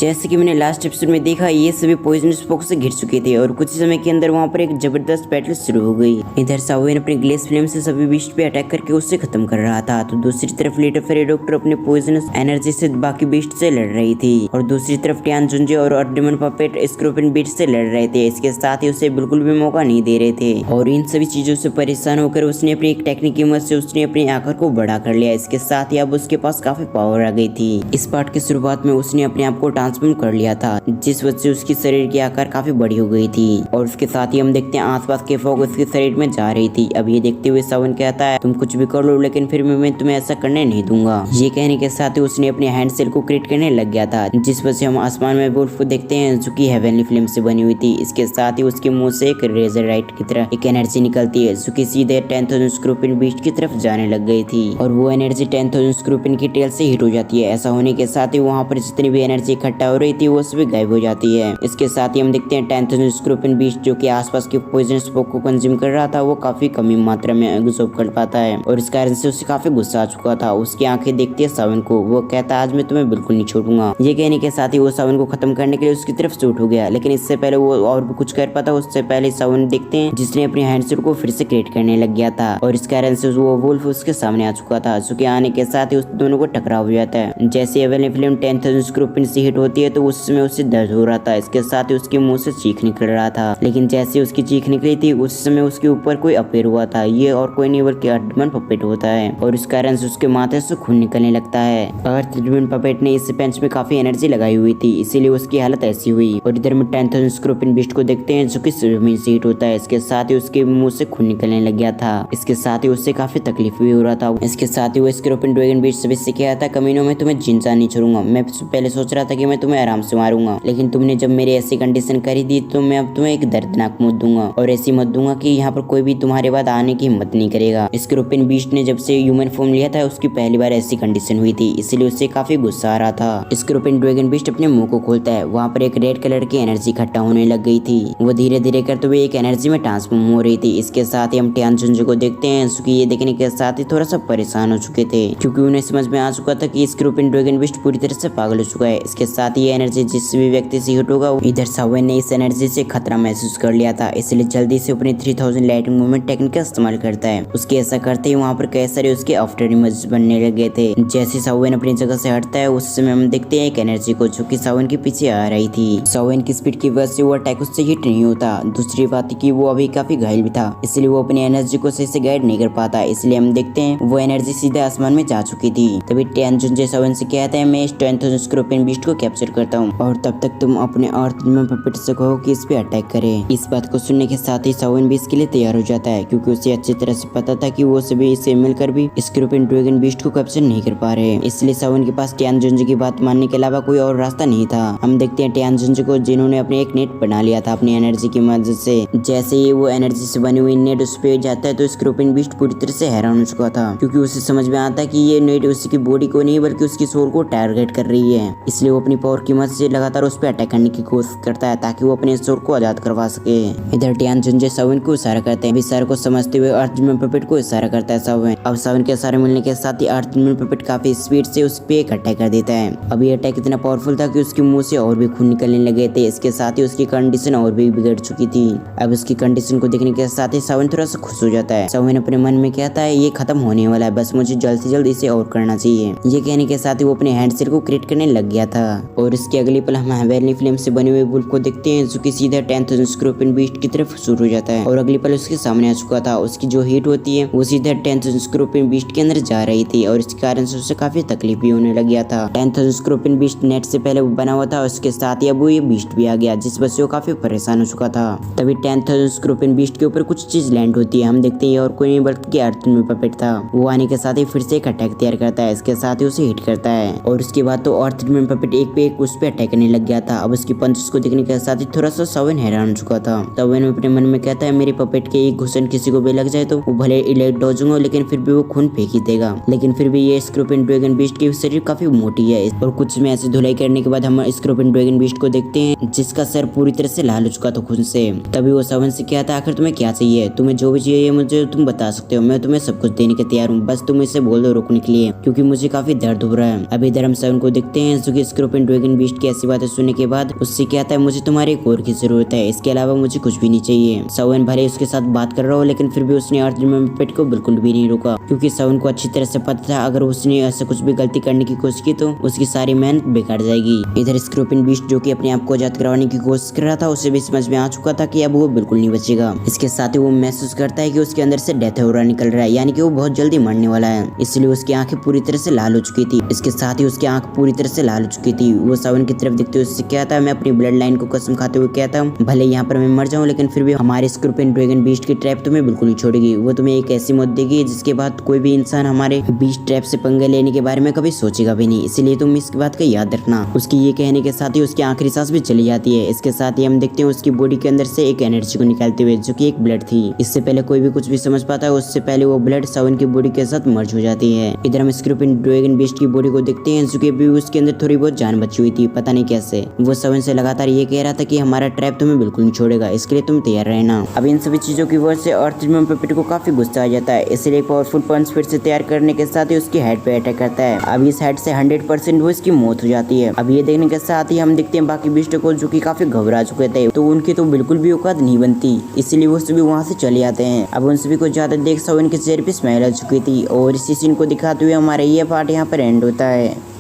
जैसे कि मैंने लास्ट एपिसोड में देखा, ये सभी पॉइजनस स्पोक से घिर चुके थे और कुछ ही समय के अंदर वहाँ पर एक जबरदस्त बैटल शुरू हो गई। इधर सावेन अपने ग्लेस फ्लेम से सभी बीस्ट पे अटैक करके उससे खत्म कर रहा था, तो दूसरी तरफ लीटर फेरी डॉक्टर अपने पॉइजनस एनर्जी से बाकी बीस्ट से लड़ रही थी और दूसरी तरफ टियान जुंजे और अर्धमन पपेट स्कॉर्पियन बीस्ट से लड़ रहे थे। इसके साथ ही उसे बिल्कुल भी मौका नहीं दे रहे थे और इन सभी चीजों से परेशान होकर उसने अपनी एक टेक्निक की मदद से उसने अपने आकार को बड़ा कर लिया। इसके साथ ही अब उसके पास काफी पावर आ गई थी। इस पार्ट की शुरुआत में उसने अपने आप को ट्रांसफॉर्म कर लिया था, जिस वजह से उसकी शरीर की आकार काफी बड़ी हो गई थी और उसके साथ ही हम देखते हैं आसपास के फॉग उसके शरीर में जा रही थी। अब ये देखते हुए सावन कहता है, तुम कुछ भी कर लो लेकिन फिर मैं तुम्हें ऐसा करने नहीं दूंगा। ये कहने के साथ ही उसने अपने हैंड सेल को क्रिएट करने लग गया था, जिस वजह से हम आसमान में वुल्फ को देखते हैं जो कि हेवनली फ्लेम से बनी हुई थी। इसके साथ ही उसके मुंह से एक रेजर राइट की तरह एक एनर्जी निकलती है जो कि सीधे 10,000 स्कॉर्पियन बीस्ट की तरफ जाने लग गई थी और वो एनर्जी 10,000 स्कॉर्पियन की टेल से हिट हो जाती है। ऐसा होने के साथ ही वहाँ पर जितनी भी एनर्जी इकट्ठा हो रही थी वो सभी गायब हो जाती है। इसके साथ ही हम देखते हैं 10,000 स्कॉर्पियन बीस्ट जो कि आसपास के पॉइजन स्पोक को कंज्यूम कर रहा था, वो काफी कमी मात्रा में एब्जॉर्ब कर पाता है और इस कारण से उसे काफी गुस्सा आ चुका था। उसकी आंखें देखती है सावन को, वो कहता है आज मैं तुम्हें बिल्कुल नहीं छोड़ूंगा। ये कहने के साथ ही वो सावन को खत्म करने के लिए उसकी तरफ शूट हो गया, लेकिन इससे पहले वो और भी कुछ कर पाता उससे पहले सावन देखते हैं जिसने अपने हैंडसेट को फिर से क्रिएट करने लग गया था और इस कारण से वो वुल्फ उसके सामने आ चुका था, जो कि आने के साथ ही उस दोनों को टकराव हो जाता है। जैसे एवेलिन फिल्म 10,000 स्कॉर्पियन से हिट होती है तो उस समय उससे दर्द हो रहा था। इसके साथ ही उसके मुंह से चीख निकल रहा था, लेकिन जैसे उसकी चीख निकली थी उस समय उसके ऊपर कोई अपेयर हुआ था। ये और कोई नहीं बल्कि अर्धमन पपेट होता है और इस कारण से उसके माथे से खून निकलने लगता है। अर्धमन पपेट ने इस पेंच में काफी एनर्जी लगाई हुई थी, इसीलिए उसकी हालत ऐसी हुई और इधर में 10,000 स्कॉर्पियन बीस्ट को देखते हैं जो कि जमीन से हिट होता है। इसके साथ ही उसके मुंह से खून निकलने लग गया था। इसके साथ ही उससे काफी तकलीफ भी हो रहा था। इसके साथ ही वो स्कॉर्पियन ड्रैगन बीस्ट से कहा था, कमीनों में तुम्हें जिंदा नहीं छोड़ूंगा। मैं पहले सोच रहा था कि मैं तुम्हें आराम से मारूंगा, लेकिन तुमने जब मेरी ऐसी कंडीशन करी दी तो मैं अब तुम्हें एक दर्दनाक मौत दूंगा और ऐसी मौत दूंगा कि यहाँ पर कोई भी तुम्हारे बाद आने की हिम्मत नहीं करेगा। स्कॉर्पियन बीस्ट ने जब से ह्यूमन फॉर्म लिया था उसकी पहली बार ऐसी कंडीशन हुई थी, इसलिए उससे काफी गुस्सा आ रहा था। स्कॉर्पियन ड्रैगन बीस्ट अपने मुंह को खोलता है, वहाँ पर एक रेड कलर की एनर्जी इकट्ठा होने लग गई थी। वो धीरे धीरे करते हुए एक एनर्जी में ट्रांसफॉर्म हो रही थी। इसके साथ ही हम टियान जुंजो को देखते हैं, जो कि ये देखने के साथ ही थोड़ा सा परेशान हो चुके थे, क्योंकि उन्हें समझ में आ चुका था कि स्कॉर्पियन ड्रैगन बीस्ट पूरी तरह से पागल हो चुका है। इसके साथ ही एनर्जी जिस भी व्यक्ति से हिट होगा, इधर सावेन ने इस एनर्जी से खतरा महसूस कर लिया था, इसलिए जल्दी से अपनी 3000 लाइटिंग मूवमेंट टेक्निक का इस्तेमाल करता है। उसके ऐसा करते ही वहाँ पर कई सारे उसके आफ्टर इमेज बनने लगे थे। जैसे सावेन अपनी जगह से हटता है उस समय हम देखते हैं एक एनर्जी को जो कि सावेन के पीछे आ रही थी। सावेन की स्पीड की वजह से वो अटैक उससे हिट नहीं होता। दूसरी बात की वो अभी काफी घायल भी था, इसलिए वो अपनी एनर्जी को सही से गाइड नहीं कर पाता। इसलिए हम देखते हैं वो एनर्जी सीधे आसमान में जा चुकी थी। तभी टियान जुंजे सावेन से कहते हैं, मैं इस 10,000 स्कॉर्पियन बीस्ट को कैप्चर करता हूँ और तब तक तुम अपने अर्थ में पपेट से कहो कि इस पे अटैक करे। इस बात को सुनने के साथ ही सावेन भी इसके लिए तैयार हो जाता है, क्योंकि उसे अच्छी तरह से पता था कि वो सभी इसे मिलकर भी स्कॉर्पियन ड्रैगन बीस्ट को कैप्चर नहीं कर पा रहे। इसलिए सावेन के पास टियान जुंजे की बात मानने के अलावा कोई और रास्ता नहीं था। हम देखते हैं टियान जुंजे को, जिन्होंने अपने एक नेट बना लिया था अपनी एनर्जी की मदद से। जैसे ही वो एनर्जी से बनी हुई नेट उस पे जाता है तो स्कॉर्पियन बीस्ट पूरी तरह से हैरान हो चुका था, क्योंकि उसे समझ में आता है कि ये नेट उसकी बॉडी को नहीं बल्कि उसकी सोल को टारगेट कर रही है। इसलिए वो अपनी पावर की मदद से लगातार उस पर अटैक करने की कोशिश करता है ताकि वो अपने सोल को आजाद करवा सके। इधर टियान जुंजे सावेन को इशारा करते हैं, इशारे को समझते हुए अर्धमन पपेट को इशारा करता है सावेन। अब सावेन के इशारे मिलने के साथ ही अर्धमन पपेट काफी स्पीड से उस पे एक अटैक कर देता है। अब ये अटैक इतना पावरफुल था कि उसके मुंह से और भी खून निकलने लगे थे। इसके साथ ही उसकी कंडीशन और भी बिगड़ चुकी थी। अब उसकी कंडीशन को देखने के साथ ही सावेन थोड़ा सा खुश हो जाता है। सावेन अपने मन में कहता है, ये खत्म होने वाला है, बस मुझे जल्द से जल्द इसे और करना चाहिए। ये कहने के साथ ही वो अपने हैंडसेट को क्रिएट करने लग गया था और इसके अगली पल हम हेवनली फ्लेम से बने हुए वुल्फ को देखते हैं, जो कि सीधा 10,000 स्कॉर्पियन बीस्ट की तरफ शुरू हो जाता है और अगली पल उसके सामने आ चुका था। उसकी जो हीट होती है वो सीधा 10,000 स्कॉर्पियन बीस्ट के अंदर जा रही थी और इस कारण से उसे काफी तकलीफ भी होने लग गया था। 10,000 स्कॉर्पियन बीस्ट नेट से पहले बना हुआ था, उसके साथ ही अब वो ये बीस्ट भी आ गया, जिस वजह से वो काफी परेशान हो चुका था। तभी 10,000 स्कॉर्पियन बीस्ट के ऊपर कुछ चीज लैंड होती है। हम देखते हैं और कोई नहीं बल्कि अर्धमन पपेट था। वो आने के साथ ही फिर से एक अटैक तैयार करता है, इसके साथ ही उसे हिट करता है और उसके बाद तो अर्धमन पपेट एक पे एक उस पे अटैक करने लग गया था। अब उसकी पंचेस को देखने के साथ ही थोड़ा सा सावेन हैरान हो चुका था। सावेन अपने मन में कहता है, मेरे पपेट के एक घुसन किसी को भी लग जाए तो वो भले इलेक्ट हो जाऊंगा, लेकिन फिर भी वो खून फेंक ही देगा। लेकिन फिर भी ये स्कॉर्पियन ड्रैगन बीस्ट की शरीर काफी मोटी है और कुछ में ऐसी धुलाई करने के बाद हम स्कॉर्पियन ड्रैगन बीस्ट को देखते हैं जिसका सर पूरी तरह से लाल हो चुका था खून से। तभी वो सावेन से कहता है, आखिर तुम्हें क्या चाहिए? तुम्हें जो भी चाहिए मुझे तुम बता सकते हो, मैं तुम्हें सब कुछ देने के तैयार हूँ, बस तुम इसे बोल दो रुकने के लिए, क्योंकि मुझे काफी दर्द हो रहा है। अब इधर हम सावेन को देखते हैं जो कि स्कॉर्पियन ड्रैगन बीस्ट की ऐसी बातें सुनने के बाद उससे कहता है मुझे तुम्हारी एक और की जरूरत है, इसके अलावा मुझे कुछ भी नहीं चाहिए। सावन भले उसके साथ बात कर रहा हो लेकिन फिर भी उसने अर्थ ड्रीमर पेट को बिल्कुल भी नहीं रोका, क्योंकि सावन को अच्छी तरह से पता था अगर उसने ऐसा कुछ भी गलती करने की कोशिश की तो उसकी सारी मेहनत बेकार जाएगी। इधर स्कॉर्पियन बीस्ट जो कि अपने आप को आजाद करवाने की कोशिश कर रहा था उसे भी समझ में आ चुका था कि अब वो बिल्कुल नहीं बचेगा। इसके साथ ही वो महसूस करता है कि उसके अंदर से डेथ हो रहा निकल रहा है, यानी कि वो बहुत जल्दी मरने वाला है। इसलिए उसकी आंखें पूरी तरह से लाल हो चुकी थी। इसके साथ ही उसकी आंख पूरी तरह से लाल हो चुकी थी। वो सावन की तरफ देखते हुए उससे कहता है, मैं अपनी ब्लड लाइन को कसम खाते हुए कहता हूँ भले यहाँ पर मैं मर जाऊँ लेकिन फिर भी हमारे स्कॉर्पियन ड्रैगन बीस्ट की ट्रैप तुम्हें बिल्कुल नहीं छोड़ेगी। वो तुम्हें एक ऐसी मौत देगी जिसके बाद कोई भी इंसान हमारे बीस्ट ट्रैप से पंगे लेने के बारे में कभी सोचेगा भी नहीं, इसलिए तुम इस बात का याद रखना। उसकी ये कहने के साथ ही उसकी आखिरी सांस भी चली जाती है। इसके साथ ही हम देखते हैं उसकी बॉडी के अंदर से एक एनर्जी को निकालते हुए जो कि एक ब्लड थी। इससे पहले कोई भी कुछ भी समझ पाता है उससे पहले वो ब्लड सावन की बॉडी के साथ मर्ज हो जाती है। इधर हम स्कॉर्पियन ड्रैगन बीस्ट की बॉडी को देखते हैं जो कि अभी उसके अंदर थोड़ी बहुत जान बची हुई थी, पता नहीं कैसे। वो सावन से लगातार ये कह रहा था कि हमारा ट्रैप तुम्हें बिल्कुल नहीं छोड़ेगा, इसके लिए तुम तैयार रहना। अब इन सभी चीजों की वजह से अर्थ ड्रीमर पेट को काफी गुस्सा आ जाता है, इसलिए एक पावरफुल पंच फिर से तैयार करने के साथ ही उसकी हेड पे अटैक करता है। अब इस हेड से 100% वो इसकी मौत हो जाती है। अब ये देखने के साथ ही हम देखते हैं बाकी बीस्ट को जो कि काफी घबरा चुके थे, तो उनकी तो बिल्कुल भी औकात नहीं बनती, इसलिए वो सभी वहाँ से चले आते हैं। अब उन सभी को ज्यादा देख सावन के चेहरे पे स्माइल आ चुकी थी और इसी सीन को दिखाते हुए हमारा ये पार्ट यहाँ पर एंड होता है।